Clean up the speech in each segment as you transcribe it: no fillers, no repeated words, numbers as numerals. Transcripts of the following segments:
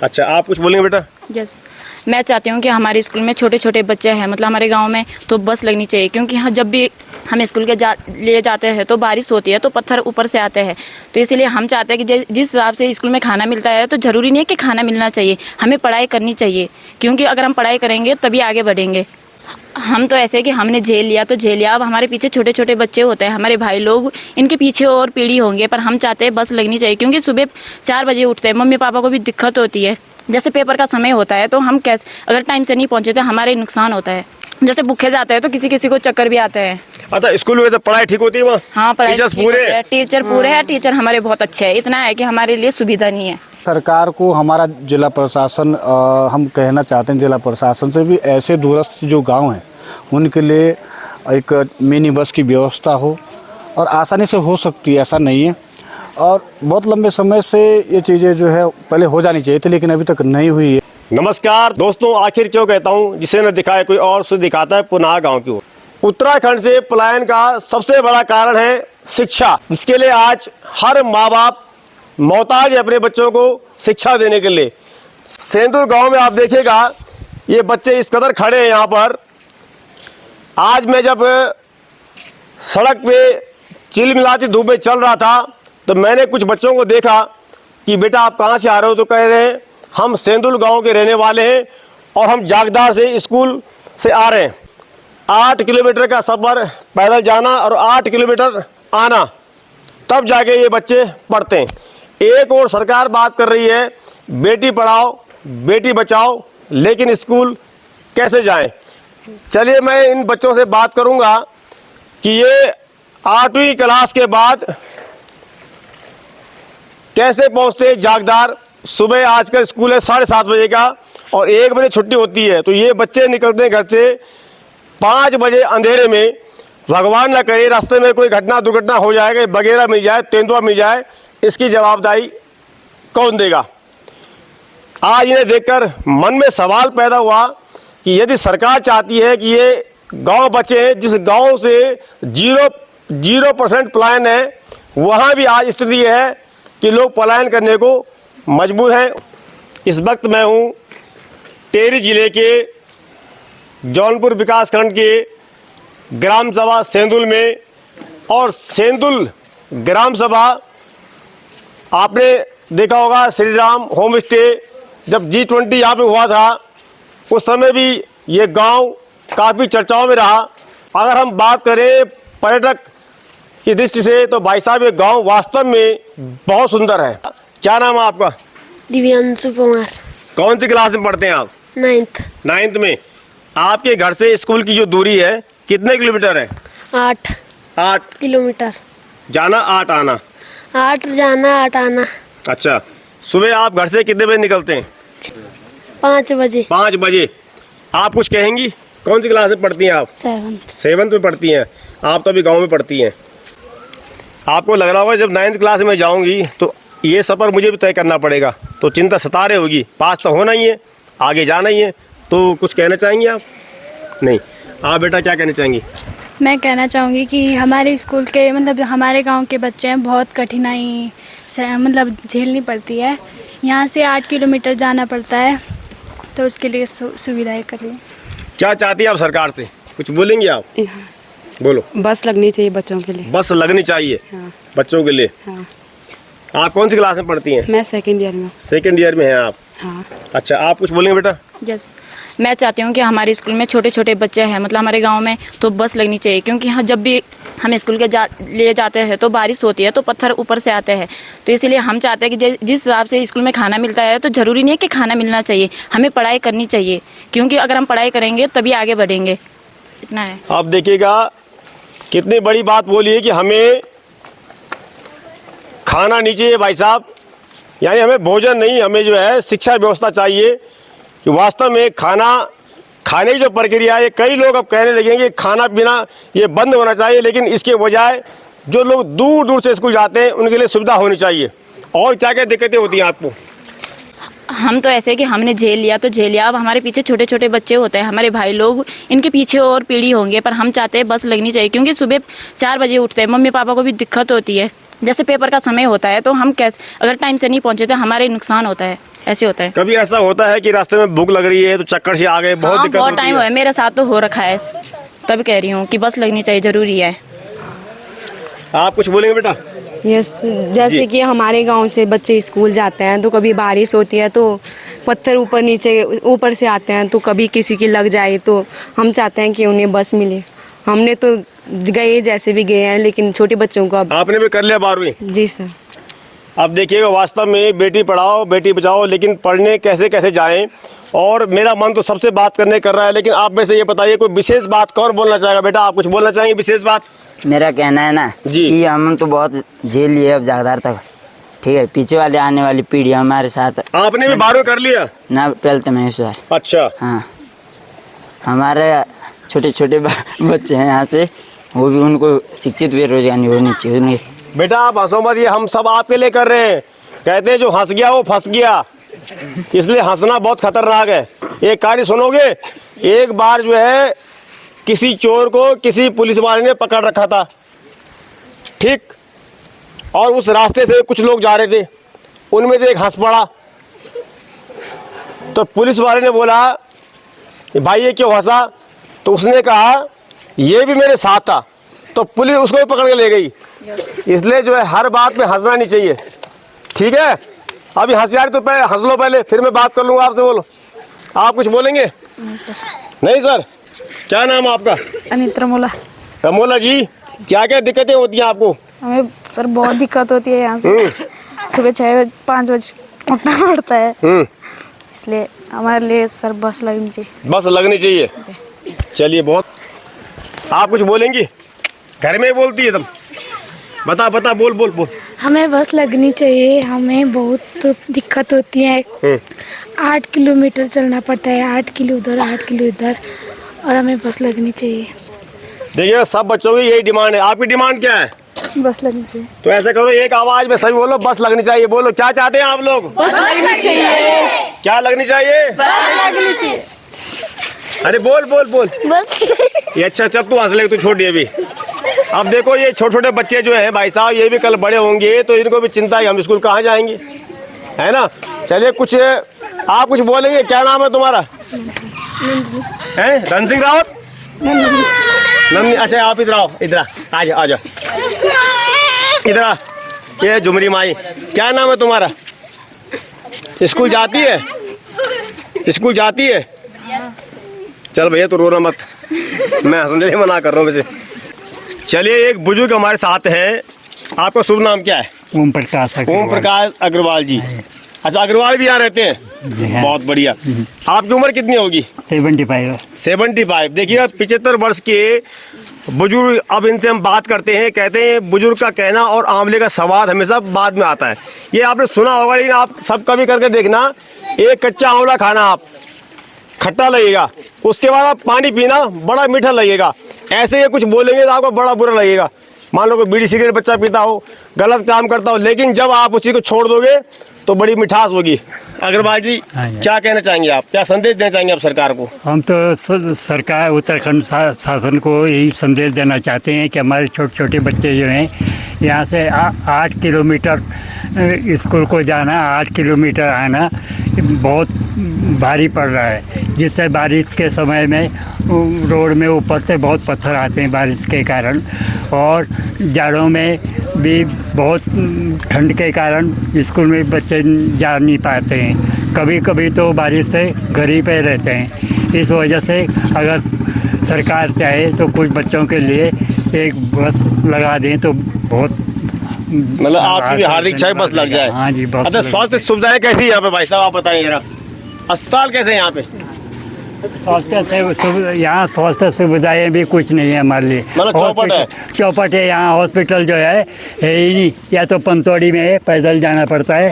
अच्छा, आप कुछ बोलेंगे बेटा? यस, मैं चाहती हूँ कि हमारे स्कूल में छोटे छोटे बच्चे हैं, मतलब हमारे गांव में, तो बस लगनी चाहिए। क्योंकि हाँ, जब भी हम स्कूल के ले जाते हैं तो बारिश होती है तो पत्थर ऊपर से आते हैं। तो इसीलिए हम चाहते हैं कि जिस हिसाब से स्कूल में खाना मिलता है तो ज़रूरी नहीं है कि खाना मिलना चाहिए, हमें पढ़ाई करनी चाहिए। क्योंकि अगर हम पढ़ाई करेंगे तभी आगे बढ़ेंगे। हम तो ऐसे कि हमने झेल लिया तो झेल लिया, अब हमारे पीछे छोटे छोटे बच्चे होते हैं, हमारे भाई लोग, इनके पीछे और पीढ़ी होंगे। पर हम चाहते हैं बस लगनी चाहिए। क्योंकि सुबह 4 बजे उठते हैं, मम्मी पापा को भी दिक्कत होती है। जैसे पेपर का समय होता है तो हम कैसे, अगर टाइम से नहीं पहुंचे तो हमारे नुकसान होता है। जैसे भूखे जाते हैं तो किसी किसी को चक्कर भी आते हैं। अच्छा, स्कूल में तो पढ़ाई ठीक होती है वहाँ? हाँ, पढ़ाई टीचर्स ठीक पूरे होती है, टीचर पूरे हैं, टीचर हमारे बहुत अच्छे हैं। इतना है कि हमारे लिए सुविधा नहीं है। सरकार को हमारा जिला प्रशासन, हम कहना चाहते हैं जिला प्रशासन से भी ऐसे दूरस्थ जो गांव हैं उनके लिए एक मिनी बस की व्यवस्था हो, और आसानी से हो सकती है, ऐसा नहीं है। और बहुत लंबे समय से ये चीज़ें जो है पहले हो जानी चाहिए थी, लेकिन अभी तक नहीं हुई है। नमस्कार दोस्तों, आखिर क्यों कहता हूँ, जिसे न दिखाए कोई और उसे दिखाता है पुनः गांव की ओर। उत्तराखंड से पलायन का सबसे बड़ा कारण है शिक्षा, जिसके लिए आज हर माँ बाप मोहताज है अपने बच्चों को शिक्षा देने के लिए। सेंदुर गांव में आप देखिएगा, ये बच्चे इस कदर खड़े हैं यहाँ पर। आज मैं जब सड़क पे चिलमिलाती धूप में चल रहा था तो मैंने कुछ बच्चों को देखा कि बेटा आप कहाँ से आ रहे हो, तो कह रहे हैं हम सेंदुल गांव के रहने वाले हैं और हम जागदार से स्कूल से आ रहे हैं। 8 किलोमीटर का सफ़र पैदल जाना और 8 किलोमीटर आना, तब जाके ये बच्चे पढ़ते हैं। एक और सरकार बात कर रही है बेटी पढ़ाओ बेटी बचाओ, लेकिन स्कूल कैसे जाएं? चलिए मैं इन बच्चों से बात करूंगा कि ये 8वीं क्लास के बाद कैसे पहुंचते जागदार। सुबह आजकल स्कूल है 7:30 बजे का और 1 बजे छुट्टी होती है, तो ये बच्चे निकलते हैं घर से 5 बजे अंधेरे में। भगवान न करे रास्ते में कोई घटना दुर्घटना हो जाएगा, वगैरह मिल जाए, तेंदुआ मिल जाए, इसकी जवाबदारी कौन देगा? आज इन्हें देखकर मन में सवाल पैदा हुआ कि यदि सरकार चाहती है कि ये गांव बचे, जिस गांव से 0% पलायन है, वहां भी आज स्थिति है कि लोग पलायन करने को मजबूर हैं। इस वक्त मैं हूं टिहरी जिले के जौनपुर विकासखंड के ग्राम सभा सेंदुल में। और सेंदुल ग्राम सभा आपने देखा होगा, श्री राम होम स्टे जब G20 यहाँ पे हुआ था उस समय भी ये गांव काफ़ी चर्चाओं में रहा। अगर हम बात करें पर्यटक की दृष्टि से तो भाई साहब ये गांव वास्तव में बहुत सुंदर है। क्या नाम है आपका? दिव्यांशु कुमार। कौन सी क्लास में पढ़ते हैं आप? 9th में। आपके घर से स्कूल की जो दूरी है कितने किलोमीटर है? 8 किलोमीटर जाना, 8 आना। 8 जाना 8 आना। अच्छा, सुबह आप घर से कितने बजे निकलते हैं? 5 बजे। 5 बजे। आप कुछ कहेंगी? कौन सी क्लास में पढ़ती हैं आप? 7th में पढ़ती हैं। आप तो अभी गांव में पढ़ती हैं। आपको लग रहा होगा जब 9th क्लास में जाऊंगी तो ये सफ़र मुझे भी तय करना पड़ेगा, तो चिंता सता रही होगी। पास तो होना ही है, आगे जाना ही है। तो कुछ कहना चाहेंगी आप? नहीं। आप बेटा क्या कहना चाहेंगी? मैं कहना चाहूँगी कि हमारे स्कूल के, मतलब हमारे गांव के बच्चे हैं, बहुत कठिनाई से मतलब झेलनी पड़ती है। यहाँ से 8 किलोमीटर जाना पड़ता है, तो उसके लिए सुविधाएं करें। क्या चाहती है आप सरकार से? कुछ बोलेंगे आप? बोलो। बस लगनी चाहिए बच्चों के लिए। बस लगनी चाहिए। हाँ। बच्चों के लिए। हाँ। आप कौन सी क्लास में पढ़ती हैं? मैं 2nd ईयर में। 2nd ईयर में हैं आप? हाँ। अच्छा, आप कुछ बोलेंगे बेटा? यस, मैं चाहती हूँ कि हमारे स्कूल में छोटे छोटे बच्चे हैं, मतलब हमारे गांव में, तो बस लगनी चाहिए। क्योंकि हाँ, जब भी हम स्कूल के ले जाते हैं तो बारिश होती है तो पत्थर ऊपर से आते हैं। तो इसीलिए हम चाहते हैं कि जिस हिसाब से स्कूल में खाना मिलता है तो ज़रूरी नहीं है कि खाना मिलना चाहिए, हमें पढ़ाई करनी चाहिए। क्योंकि अगर हम पढ़ाई करेंगे तभी आगे बढ़ेंगे। इतना है। आप देखिएगा कितनी बड़ी बात बोली है कि हमें खाना नहीं चाहिए भाई साहब, यानी हमें भोजन नहीं, हमें जो है शिक्षा व्यवस्था चाहिए। कि वास्तव में खाना खाने की जो प्रक्रिया है, कई लोग अब कहने लगेंगे कि खाना पीना ये बंद होना चाहिए, लेकिन इसके बजाय जो लोग दूर दूर से स्कूल जाते हैं उनके लिए सुविधा होनी चाहिए। और क्या क्या दिक्कतें होती हैं आपको? हम तो ऐसे कि हमने झेल लिया तो झेल लिया, अब हमारे पीछे छोटे छोटे बच्चे होते हैं, हमारे भाई लोग, इनके पीछे और पीढ़ी होंगे। पर हम चाहते हैं बस लगनी चाहिए। क्योंकि सुबह 4 बजे उठते हैं, मम्मी पापा को भी दिक्कत होती है, जैसे पेपर का समय होता है तो हम कैसे अगर टाइम से नहीं पहुंचे तो हमारे नुकसान होता है, ऐसे होता है। कभी ऐसा होता है कि रास्ते में भूख लग रही है तो चक्कर से आ गए, बहुत हाँ, दिक्कत बहुत होती टाइम है। है, मेरे साथ तो हो रखा है, तब कह रही हूँ कि बस लगनी चाहिए, जरूरी है। आप कुछ बोलेंगे बेटा? यस, जैसे कि हमारे गांव से बच्चे स्कूल जाते हैं तो कभी बारिश होती है तो पत्थर ऊपर नीचे ऊपर से आते हैं, तो कभी किसी की लग जाए तो हम चाहते हैं कि उन्हें बस मिले। हमने तो गए जैसे भी गए हैं, लेकिन छोटे बच्चों को अब। आपने भी कर लिया 12वीं? जी सर। अब देखिएगा, वास्तव में बेटी पढ़ाओ बेटी बचाओ, लेकिन पढ़ने कैसे कैसे जाएं, और मेरा मन तो सबसे बात करने कर रहा है, लेकिन आप में से ये बताइए कोई विशेष बात कौन बोलना चाहेगा? बेटा आप कुछ बोलना चाहेंगे विशेष बात? मेरा कहना है ना जी। कि हम तो बहुत झेल लिए अब ज़्यादा तक, ठीक है। पीछे वाले आने वाली पीढ़ी हमारे साथ। आपने भी 12वीं कर लिया ना 12th में सर। अच्छा। हाँ, हमारे छोटे छोटे बच्चे हैं यहाँ से, वो भी उनको शिक्षित बेरोजगारी होनी चाहिए उन्हें। बेटा आप हंसो मत, ये हम सब आपके लिए कर रहे हैं। कहते हैं जो हंस गया वो फंस गया, इसलिए हंसना बहुत खतरनाक है। एक कार्य सुनोगे, एक बार जो है किसी चोर को किसी पुलिस वाले ने पकड़ रखा था, ठीक, और उस रास्ते से कुछ लोग जा रहे थे, उनमें से एक हंस पड़ा। तो पुलिस वाले ने बोला भाई ये क्यों हंसा? तो उसने कहा ये भी मेरे साथ था, तो पुलिस उसको भी पकड़ के ले गई। इसलिए जो है हर बात में हंसना नहीं चाहिए, ठीक है। अभी हंस यार तो पहले हंस लो, पहले फिर मैं बात कर लूँगा आपसे। बोलो, आप कुछ बोलेंगे? नहीं सर। क्या नाम है आपका? अनित रमोला। रमोला जी, क्या क्या दिक्कतें होती हैं आपको? हमें सर बहुत दिक्कत होती है यहाँ से। सुबह 6-5 बजे उठना पड़ता है, इसलिए हमारे लिए सर बस लगनी चाहिए। बस लगनी चाहिए। चलिए, बहुत। आप कुछ बोलेंगी? घर में बोलती है तुम? बता बता, बोल बोल बोल। हमें बस लगनी चाहिए, हमें बहुत दिक्कत होती है। 8 किलोमीटर चलना पड़ता है, 8 किलो उधर 8 किलो इधर, और हमें बस लगनी चाहिए। देखिए सब बच्चों की यही डिमांड है। आपकी डिमांड क्या है? बस लगनी चाहिए। तो ऐसे करो, एक आवाज में सभी बोलो, बस लगनी चाहिए। बोलो, क्या चाहते हैं आप लोग? बस लगनी चाहिए। क्या लगनी चाहिए? बस लगनी चाहिए। अरे बोल बोल बोल। बस ये अच्छा, जब तू हंस ले, तू छोड़ अभी। अब देखो ये छोटे छोटे बच्चे जो हैं भाई साहब, ये भी कल बड़े होंगे, तो इनको भी चिंता है हम स्कूल कहाँ जाएंगे, है ना। चलिए, कुछ आप कुछ बोलेंगे? क्या नाम है तुम्हारा? है धन सिंह रावत? नंदी। अच्छा, आप इधर आओ, इधर आ जाओ, आ जाओ इधर आ। ये झुमरी माई, क्या नाम है तुम्हारा? स्कूल जाती है? स्कूल जाती है? चल भैया तू रोना मत, मैं हंसने लिए मना कर रहा हूँ वैसे। चलिए, एक बुजुर्ग हमारे साथ हैं। आपका शुभ नाम क्या है? ओम प्रकाश। ओम प्रकाश अग्रवाल जी। अच्छा, अग्रवाल भी यहाँ रहते हैं? बहुत बढ़िया। आपकी उम्र कितनी होगी? 75। देखिए 75 वर्ष के बुजुर्ग। अब इनसे हम बात करते हैं। कहते हैं बुजुर्ग का कहना और आंवले का स्वाद हमेशा बाद में आता है। ये आपने सुना होगा, लेकिन आप सब कभी करके देखना, एक कच्चा आंवला खाना आप, खट्टा लगेगा, उसके बाद आप पानी पीना, बड़ा मीठा लगेगा। ऐसे ये कुछ बोलेंगे तो आपको बड़ा बुरा लगेगा। मान लो कोई बीड़ी सिगरेट बच्चा पीता हो, गलत काम करता हो, लेकिन जब आप उसी को छोड़ दोगे तो बड़ी मिठास होगी। अग्रवाल जी, क्या कहना चाहेंगे आप? क्या संदेश देना चाहेंगे आप सरकार को? हम तो सरकार उत्तराखंड शासन को यही संदेश देना चाहते हैं कि हमारे छोटे छोटे बच्चे जो हैं यहाँ से 8 किलोमीटर स्कूल को जाना, 8 किलोमीटर आना बहुत भारी पड़ रहा है, जिससे बारिश के समय में रोड में ऊपर से बहुत पत्थर आते हैं बारिश के कारण, और जाड़ों में भी बहुत ठंड के कारण स्कूल में बच्चे जा नहीं पाते हैं। कभी कभी तो बारिश से घर ही पे रहते हैं। इस वजह से अगर सरकार चाहे तो कुछ बच्चों के लिए एक बस लगा दें तो बहुत, मतलब आपकी भी हार्दिक इच्छा है बस लग जाए। हाँ जी, बस। अच्छा, स्वास्थ्य सुविधाएं कैसी है यहाँ पे भाई साहब, आप बताएं जरा। अस्पताल कैसे है यहाँ पे? यहाँ स्वास्थ्य सुविधाएं भी कुछ नहीं है हमारे लिए। मतलब चौपट है यहाँ। हॉस्पिटल जो है ही नहीं, या तो पंतौड़ी में है, पैदल जाना पड़ता है,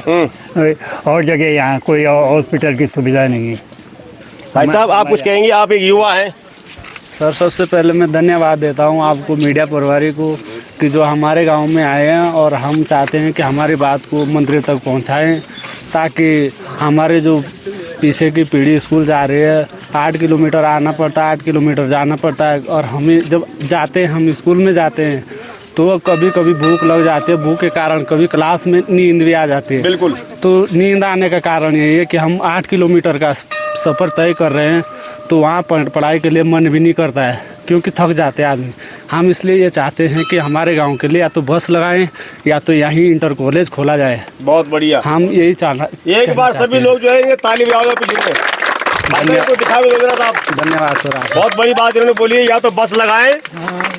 और जगह यहाँ कोई हॉस्पिटल की सुविधा नहीं है। भाई साहब आप कुछ कहेंगे? आप एक युवा हैं। सर, सबसे पहले मैं धन्यवाद देता हूं आपको, मीडिया प्रभारी को, कि जो हमारे गांव में आए हैं, और हम चाहते हैं कि हमारी बात को मंत्री तक पहुंचाएं, ताकि हमारे जो पीछे की पीढ़ी स्कूल जा रही है, 8 किलोमीटर आना पड़ता है, 8 किलोमीटर जाना पड़ता है, और हमें जब जाते हैं, हम स्कूल में जाते हैं, तो कभी कभी भूख लग जाती है, भूख के कारण कभी क्लास में नींद भी आ जाती है। बिल्कुल। तो नींद आने का कारण यही है कि हम 8 किलोमीटर का सफ़र तय कर रहे हैं, तो वहाँ पढ़ाई के लिए मन भी नहीं करता है क्योंकि थक जाते हैं आदमी। हम इसलिए ये चाहते हैं कि हमारे गांव के लिए या तो बस लगाएं या तो यहीं इंटर कॉलेज खोला जाए। बहुत बढ़िया। हम यही चाहना एक बार सभी लोग जो है इनके ताली बजाओ पीछे को दिखा भी दोगे ना साहब। धन्यवाद सर। बहुत बड़ी बात इन्होंने बोली है, या तो बस लगाएं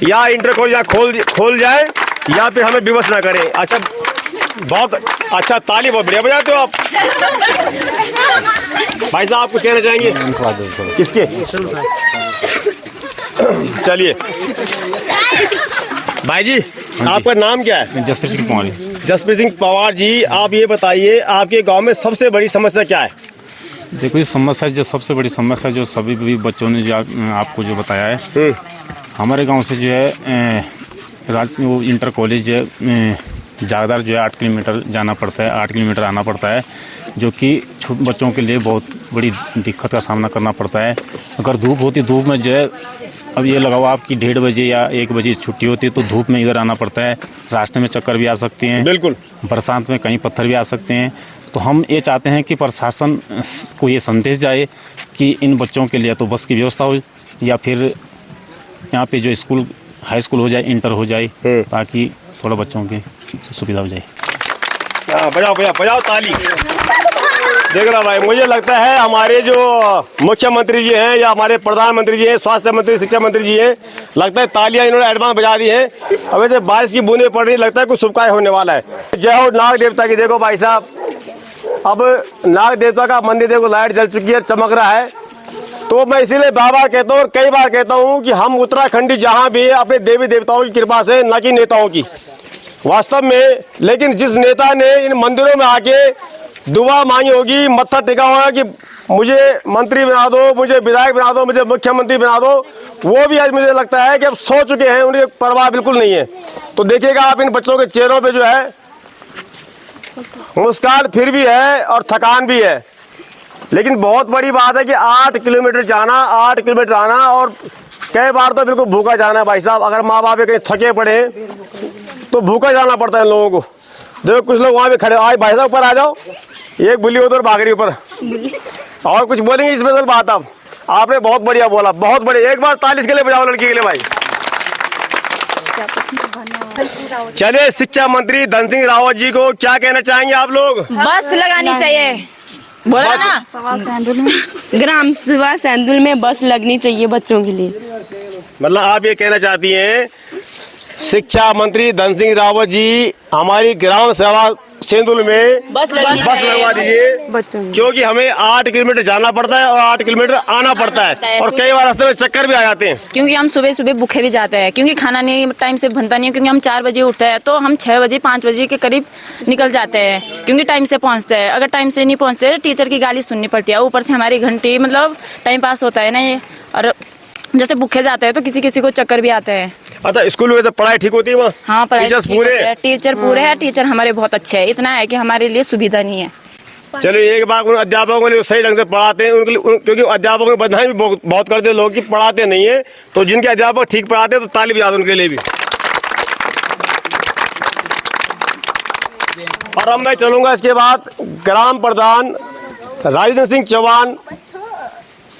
या इंटर कॉलेज या खोल जाए या फिर हमें विवश ना करें। अच्छा, बहुत अच्छा, ताली बहुत बढ़िया बजाते हो आप। भाई साहब आप कुछ कहना चाहेंगे? किसके? चलिए भाई जी, आपका नाम क्या है? जसप्रीत सिंह पवार। जसप्रीत सिंह पवार जी, आप ये बताइए आपके गांव में सबसे बड़ी समस्या क्या है? देखो, ये समस्या जो सबसे बड़ी समस्या जो सभी भी बच्चों ने जो आपको जो बताया है, हमारे गांव से जो है वो इंटर कॉलेज ज़्यादा जो है 8 किलोमीटर जाना पड़ता है, 8 किलोमीटर आना पड़ता है, जो कि बच्चों के लिए बहुत बड़ी दिक्कत का सामना करना पड़ता है। अगर धूप होती, धूप में जो है अब ये लगाओ आपकी 1:30 बजे या 1 बजे छुट्टी होती है तो धूप में इधर आना पड़ता है, रास्ते में चक्कर भी आ सकते हैं। बिल्कुल। बरसात में कहीं पत्थर भी आ सकते हैं। तो हम ये चाहते हैं कि प्रशासन को ये संदेश जाए कि इन बच्चों के लिए तो बस की व्यवस्था हो या फिर यहाँ पे जो स्कूल हाई स्कूल हो जाए, इंटर हो जाए, ताकि थोड़ा बच्चों की सुविधा हो जाए। बजाओ बजाओ बजाओ ताली। देख रहा भाई, मुझे लगता है हमारे जो मुख्यमंत्री जी हैं या हमारे प्रधानमंत्री जी हैं, स्वास्थ्य मंत्री, शिक्षा मंत्री जी हैं, लगता है तालियां इन्होंने एडवांस बजा दी हैं। अब ऐसे बारिश की बूंदें पड़ रही, लगता है कुछ शुभ कार्य होने वाला है। जय हो नाग देवता की। देखो भाई साहब, अब नाग देवता का मंदिर देखो, लाइट जल चुकी है, चमक रहा है। तो मैं इसीलिए बार बार कहता हूँ और कई बार कहता हूँ कि हम उत्तराखंडी जहाँ भी अपने देवी देवताओं की कृपा से, न कि नेताओं की, वास्तव में। लेकिन जिस नेता ने इन मंदिरों में आके दुआ मांगी होगी, मत्था टेका होगा कि मुझे मंत्री बना दो, मुझे विधायक बना दो, मुझे मुख्यमंत्री बना दो, वो भी आज मुझे लगता है कि अब सो चुके हैं, उनकी परवाह बिल्कुल नहीं है। तो देखिएगा आप इन बच्चों के चेहरों पे जो है मुस्कान फिर भी है और थकान भी है। लेकिन बहुत बड़ी बात है कि 8 किलोमीटर जाना, 8 किलोमीटर आना, और कई बार तो बिल्कुल भूखा जाना है भाई साहब। अगर माँ बाप कहीं थके पड़े तो भूखा जाना पड़ता है लोगों को। देखो कुछ लोग वहाँ पे खड़े, आए भाई साहब ऊपर आ जाओ, एक बुली उधर भाग रही ऊपर। और कुछ बोलेंगे स्पेशल बात? आपने बहुत बढ़िया बोला, बहुत बढ़िया। एक बार ताली के लिए बजाओ लड़की के लिए भाई। चलिए, शिक्षा मंत्री धन सिंह रावत जी को क्या कहना चाहेंगे आप लोग? बस लगानी चाहिए, बोला ना। ग्राम सभा सैंदुल में बस लगनी चाहिए बच्चों के लिए। मतलब आप ये कहना चाहती हैं शिक्षा मंत्री धन सिंह रावत जी हमारी ग्राम सभा सेंदुल में बस लगवा दीजिए बच्चों, क्योंकि हमें 8 किलोमीटर जाना पड़ता है और 8 किलोमीटर आना पड़ता है, और कई बार रास्ते में चक्कर भी आ जाते हैं। क्योंकि हम सुबह सुबह भूखे भी जाते हैं, क्योंकि खाना नहीं टाइम से बनता नहीं है। क्योंकि हम 4 बजे उठते हैं तो हम 6 बजे 5 बजे के करीब निकल जाते हैं, क्योंकि टाइम से पहुंचते हैं। अगर टाइम से नहीं पहुंचते टीचर की गाली सुननी पड़ती है, ऊपर से हमारी घंटी, मतलब टाइम पास होता है ना ये। और जैसे भूखे जाते हैं तो किसी किसी को चक्कर भी आते हैं। अच्छा, स्कूल में तो पढ़ाई ठीक होती है वहाँ? हाँ, पढ़ाई टीचर्स पूरे? टीचर पूरे हैं, टीचर हमारे बहुत अच्छे हैं। इतना है कि हमारे लिए सुविधा नहीं है। चलिए, एक बार उन अध्यापकों को लिए सही ढंग से पढ़ाते हैं उनके लिए, क्योंकि अध्यापकों की बदनामी भी बहुत करते हैं लोग कि पढ़ाते नहीं है। तो जिनके अध्यापक ठीक पढ़ाते हैं तो ताली बजा दो उनके लिए भी। और अब मैं चलूंगा इसके बाद ग्राम प्रधान राजेंद्र सिंह चौहान,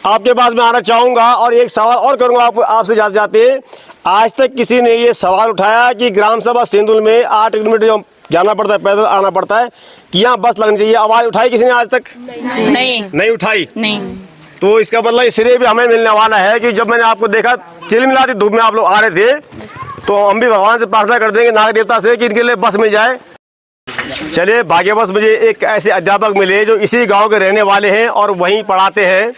आपके पास में आना चाहूंगा और एक सवाल और करूंगा आपसे जाते जाते। आज तक किसी ने ये सवाल उठाया कि ग्राम सभा सेंदुल में 8 किलोमीटर जो जाना पड़ता है, पैदल आना पड़ता है, कि यहाँ बस लगनी चाहिए? आवाज उठाई किसी ने आज तक? नहीं उठाई। नहीं। तो इसका मतलब श्रेय भी हमें मिलने वाला है कि जब मैंने आपको देखा चिलमिलाती धूप में आप लोग आ रहे थे, तो हम भी भगवान से प्रार्थना कर देंगे, नाग देवता से, कि इनके लिए बस मिल जाए। चलिए, भाग्यवश मुझे एक ऐसे अध्यापक मिले जो इसी गांव के रहने वाले हैं और वहीं पढ़ाते हैं।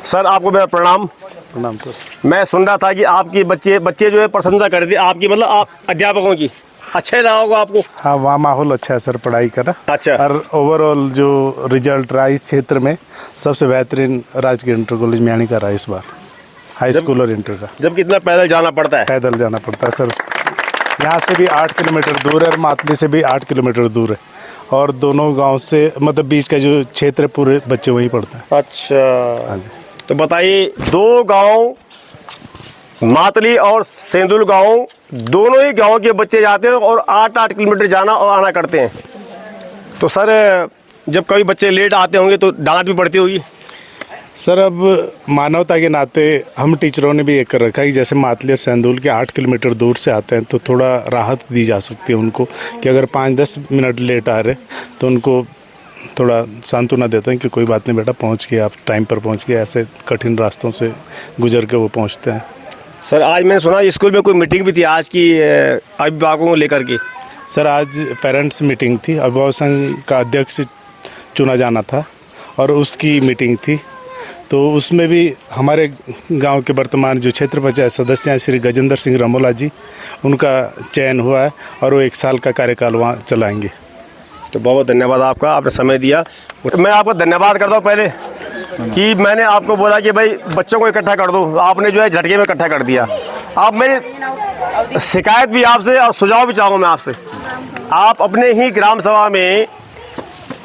सर, आपको मेरा प्रणाम। प्रणाम सर। मैं सुन रहा था कि आपकी बच्चे जो है प्रशंसा कर रहे थे आपकी, मतलब आप अध्यापकों की। अच्छा लगा होगा आपको? हाँ, वहाँ माहौल अच्छा है सर पढ़ाई का। अच्छा। और ओवरऑल जो रिजल्ट रहा इस क्षेत्र में सबसे बेहतरीन राजकीय इंटर कॉलेज मियानी का रहा इस बार, हाई स्कूल और इंटर का। जब कितना पैदल जाना पड़ता है? पैदल जाना पड़ता है सर। यहाँ से भी 8 किलोमीटर दूर है और मातली से भी 8 किलोमीटर दूर है, और दोनों गांव से मतलब बीच का जो क्षेत्र है पूरे बच्चे वहीं पढ़ते हैं। अच्छा। हाँ जी। तो बताइए, 2 गांव मातली और सेंदुल गांव, दोनों ही गांव के बच्चे जाते हैं और 8-8 किलोमीटर जाना और आना करते हैं। तो सर, जब कभी बच्चे लेट आते होंगे तो डांट भी पड़ती होगी। सर, अब मानवता के नाते हम टीचरों ने भी ये कर रखा है कि जैसे मातली और सेंदुल के 8 किलोमीटर दूर से आते हैं तो थोड़ा राहत दी जा सकती है उनको, कि अगर 5-10 मिनट लेट आ रहे तो उनको थोड़ा सांत्वना देते हैं कि कोई बात नहीं बेटा, पहुंच गए आप, टाइम पर पहुंच गए। ऐसे कठिन रास्तों से गुजर के वो पहुंचते हैं। सर, आज मैंने सुना स्कूल में कोई मीटिंग भी थी आज की अभिभावकों को लेकर के। सर, आज पेरेंट्स मीटिंग थी, अभिभावक संघ का अध्यक्ष चुना जाना था और उसकी मीटिंग थी। तो उसमें भी हमारे गांव के वर्तमान जो क्षेत्र पंचायत सदस्य हैं श्री गजेंद्र सिंह रमोला जी, उनका चयन हुआ है और वो 1 साल का कार्यकाल वहाँ चलाएंगे। तो बहुत धन्यवाद आपका, आपने समय दिया। मैं आपको धन्यवाद करता हूँ पहले कि मैंने आपको बोला कि भाई बच्चों को इकट्ठा कर दो, आपने जो है झटके में इकट्ठा कर दिया। अब मेरी शिकायत भी आपसे और सुझाव भी चाहूँ मैं आपसे। आप अपने ही ग्राम सभा में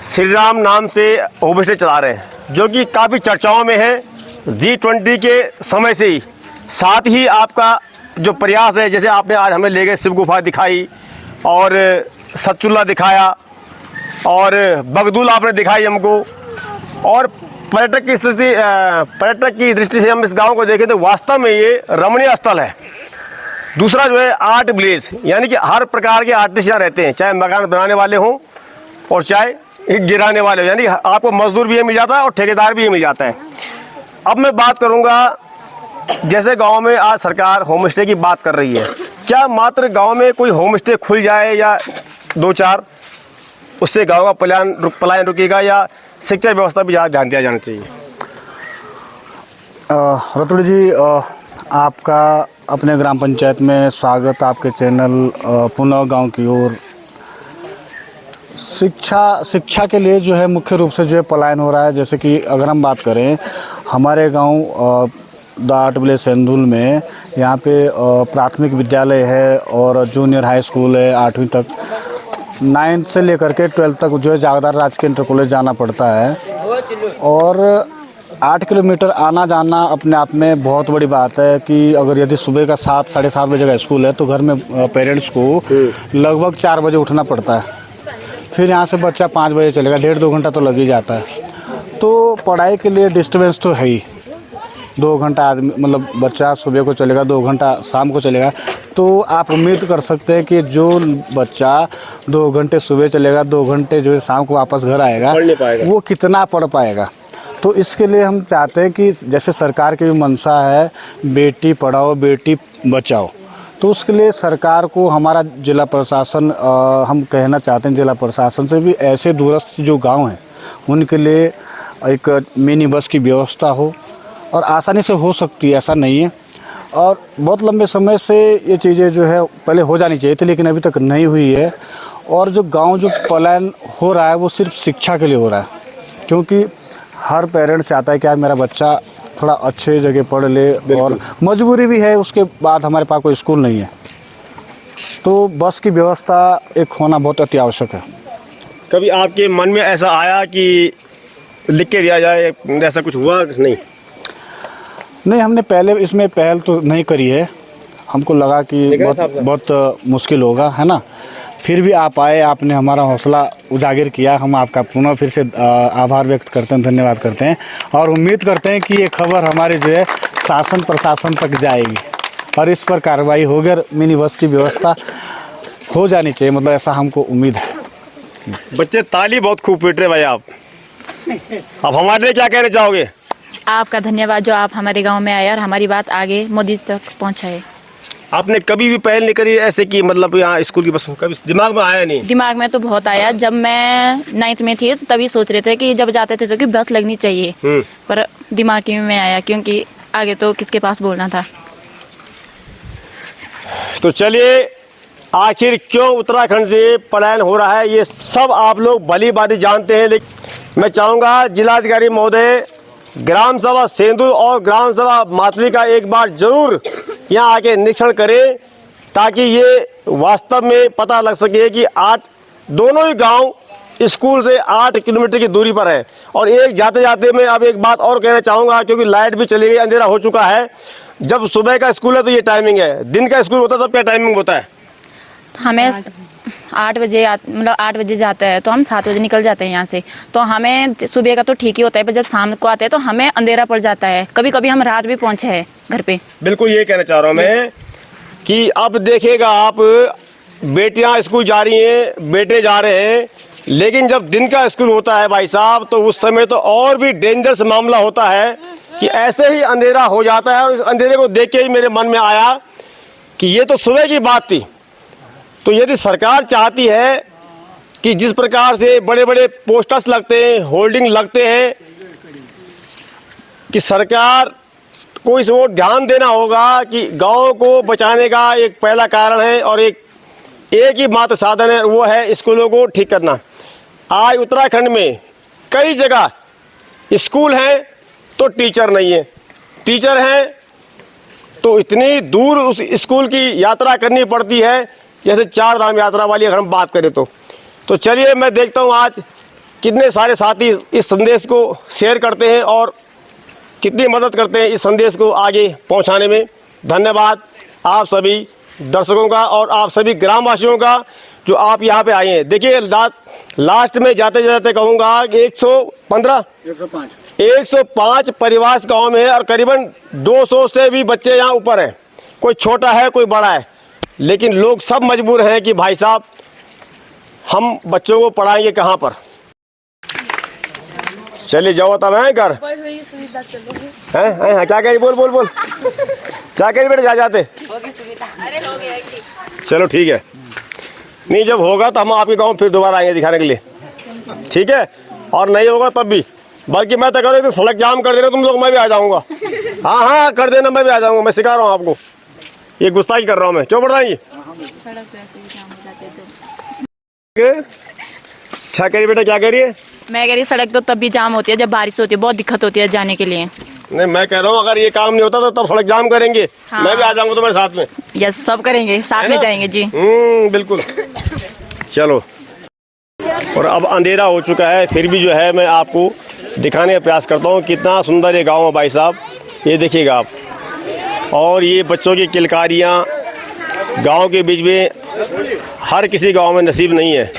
श्री राम नाम से होम स्टे चला रहे हैं, जो कि काफ़ी चर्चाओं में है G20 के समय से ही। साथ ही आपका जो प्रयास है, जैसे आपने आज हमें ले गए शिव गुफा दिखाई और सतचुल्ला दिखाया और बगदुल आपने दिखाई हमको, और पर्यटक की दृष्टि से हम इस गांव को देखें तो वास्तव में ये रमणीय स्थल है। दूसरा जो है आर्ट विलेज, यानी कि हर प्रकार के आर्टिस्ट यहाँ रहते हैं, चाहे मकान बनाने वाले हों और चाहे गिराने वाले हो, यानी आपको मजदूर भी ये मिल जाता है और ठेकेदार भी ये मिल जाता है। अब मैं बात करूँगा, जैसे गांव में आज सरकार होम स्टे की बात कर रही है, क्या मात्र गांव में कोई होम स्टे खुल जाए या 2-4, उससे गांव का पलायन रुकेगा, या शिक्षा व्यवस्था भी ज़्यादा ध्यान दिया जाना चाहिए? रतुड़ी जी, आपका अपने ग्राम पंचायत में स्वागत, आपके चैनल पुनः गांव की ओर। शिक्षा के लिए जो है मुख्य रूप से जो है पलायन हो रहा है। जैसे कि अगर हम बात करें हमारे गांव दाट विलेज सेंदुल में, यहाँ पे प्राथमिक विद्यालय है और जूनियर हाई स्कूल है, 8वीं तक, 9th से लेकर के 12th तक जो है जागदार राजकीय इंटर कॉलेज जाना पड़ता है। और 8 किलोमीटर आना जाना अपने आप में बहुत बड़ी बात है कि अगर यदि सुबह का 7 साढ़े 7 बजे का स्कूल है तो घर में पेरेंट्स को लगभग 4 बजे उठना पड़ता है। फिर यहाँ से बच्चा 5 बजे चलेगा, 1.5-2 घंटा तो लग ही जाता है। तो पढ़ाई के लिए डिस्टर्बेंस तो है ही। 2 घंटा आदमी, मतलब बच्चा सुबह को चलेगा, 2 घंटा शाम को चलेगा, तो आप उम्मीद कर सकते हैं कि जो बच्चा 2 घंटे सुबह चलेगा, 2 घंटे जो है शाम को वापस घर आएगा, वो कितना पढ़ पाएगा। तो इसके लिए हम चाहते हैं कि जैसे सरकार की भी मंशा है बेटी पढ़ाओ बेटी बचाओ, तो उसके लिए सरकार को हमारा जिला प्रशासन, हम कहना चाहते हैं जिला प्रशासन से भी ऐसे दूरस्थ जो गांव हैं उनके लिए एक मिनी बस की व्यवस्था हो, और आसानी से हो सकती है, ऐसा नहीं है। और बहुत लंबे समय से ये चीज़ें जो है पहले हो जानी चाहिए थी, लेकिन अभी तक नहीं हुई है। और जो गांव जो पलायन हो रहा है वो सिर्फ शिक्षा के लिए हो रहा है, क्योंकि हर पेरेंट्स चाहता है कि यार मेरा बच्चा थोड़ा अच्छे जगह पढ़ ले, और मजबूरी भी है, उसके बाद हमारे पास कोई स्कूल नहीं है, तो बस की व्यवस्था एक होना बहुत अति आवश्यक है। कभी आपके मन में ऐसा आया कि लिख के दिया जाए, ऐसा कुछ हुआ नहीं? नहीं, हमने पहले इसमें पहल तो नहीं करी है, हमको लगा कि बहुत मुश्किल होगा, है ना। फिर भी आप आए, आपने हमारा हौसला उजागर किया, हम आपका पुनः फिर से आभार व्यक्त करते हैं, धन्यवाद करते हैं, और उम्मीद करते हैं कि ये खबर हमारे जो है शासन प्रशासन तक जाएगी और इस पर कार्रवाई होगी और मिनी बस की व्यवस्था हो जानी चाहिए, मतलब ऐसा हमको उम्मीद है। बच्चे ताली बहुत खूब पीट रहे भाई आप। अब हमारे लिए क्या कहना चाहोगे? आपका धन्यवाद जो आप हमारे गांव में आए और हमारी बात आगे मोदी तक पहुंचाए। आपने कभी भी पहल नहीं करी ऐसे कि मतलब यहाँ स्कूल की बस कभी दिमाग में आया नहीं? दिमाग में तो बहुत आया, जब मैं 9th में थी तभी सोच रहे थे कि जब जाते थे तो कि बस लगनी चाहिए, पर दिमाग में आया क्योंकि आगे तो किसके पास बोलना था। तो चलिए, आखिर क्यों उत्तराखंड से पलायन हो रहा है ये सब आप लोग भली भांति जानते हैं, लेकिन मैं चाहूँगा जिलाधिकारी महोदय ग्राम सभा सेंदुल और ग्राम सभा मातली का एक बार जरूर यहाँ आके निरीक्षण करें, ताकि ये वास्तव में पता लग सके कि दोनों ही गांव स्कूल से 8 किलोमीटर की दूरी पर है। और एक जाते जाते मैं अब एक बात और कहना चाहूँगा, क्योंकि लाइट भी चली गई, अंधेरा हो चुका है। जब सुबह का स्कूल है तो ये टाइमिंग है, दिन का स्कूल होता है तब क्या टाइमिंग होता है? हमें 8 बजे मतलब 8 बजे जाता है तो हम 7 बजे निकल जाते हैं यहाँ से। तो हमें सुबह का तो ठीक ही होता है, पर जब शाम को आते हैं तो हमें अंधेरा पड़ जाता है। कभी कभी हम रात भी पहुँचे हैं घर पे। बिल्कुल ये कहना चाह रहा हूँ मैं कि अब देखिएगा आप, बेटियां स्कूल जा रही हैं, बेटे जा रहे हैं, लेकिन जब दिन का स्कूल होता है भाई साहब, तो उस समय तो और भी डेंजरस मामला होता है कि ऐसे ही अंधेरा हो जाता है। और इस अंधेरे को देख के ही मेरे मन में आया कि ये तो सुबह की बात थी। तो यदि सरकार चाहती है कि जिस प्रकार से बड़े बड़े पोस्टर्स लगते हैं, होर्डिंग लगते हैं, कि सरकार को इस ओर ध्यान देना होगा कि गांव को बचाने का एक पहला कारण है और एक ही मात्र साधन है, वो है स्कूलों को ठीक करना। आज उत्तराखंड में कई जगह स्कूल हैं तो टीचर नहीं है, टीचर हैं तो इतनी दूर उस स्कूल की यात्रा करनी पड़ती है, जैसे 4 धाम यात्रा वाली अगर हम बात करें तो चलिए मैं देखता हूँ आज कितने सारे साथी इस संदेश को शेयर करते हैं और कितनी मदद करते हैं इस संदेश को आगे पहुँचाने में। धन्यवाद आप सभी दर्शकों का और आप सभी ग्रामवासियों का जो आप यहाँ पे आए हैं। देखिए लास्ट में जाते जाते कहूँगा कि 105 परिवार गांव में है और करीबन 200 से भी बच्चे यहाँ ऊपर हैं। कोई छोटा है कोई बड़ा है, लेकिन लोग सब मजबूर हैं कि भाई साहब हम बच्चों को पढ़ाएंगे कहाँ पर। चलिए जाओ तब है घर हैं क्या कह रही, बोल क्या कह रही बेटे, जाते चलो ठीक है। नहीं जब होगा तो हम आपके गांव फिर दोबारा आएंगे दिखाने के लिए, ठीक है? और नहीं होगा तब भी, बल्कि मैं तो कह रहा हूँ सड़क जाम कर देना तुम लोग, मैं भी आ जाऊंगा। हाँ कर देना, मैं भी आ जाऊंगा। मैं सिखा रहा हूँ आपको, ये गुस्सा ही कर रहा हूँ मैं। क्यों बढ़ रही क्या कह रही बेटा, क्या कह रही है? मैं कह रही सड़क तो तब भी जाम होती है जब बारिश होती है, बहुत दिक्कत होती है जाने के लिए। नहीं मैं कह रहा हूँ अगर ये काम नहीं होता तो तब सड़क जाम करेंगे। हाँ। मैं भी आ जाऊंगा तुम्हारे साथ में। यस सब करेंगे, साथ में जाएंगे जी। बिल्कुल चलो। और अब अंधेरा हो चुका है, फिर भी जो है मैं आपको दिखाने का प्रयास करता हूँ कितना सुंदर ये गाँव है भाई साहब। ये देखिएगा आप, और ये बच्चों की किलकारियाँ गाँव के बीच में हर किसी गाँव में नसीब नहीं है।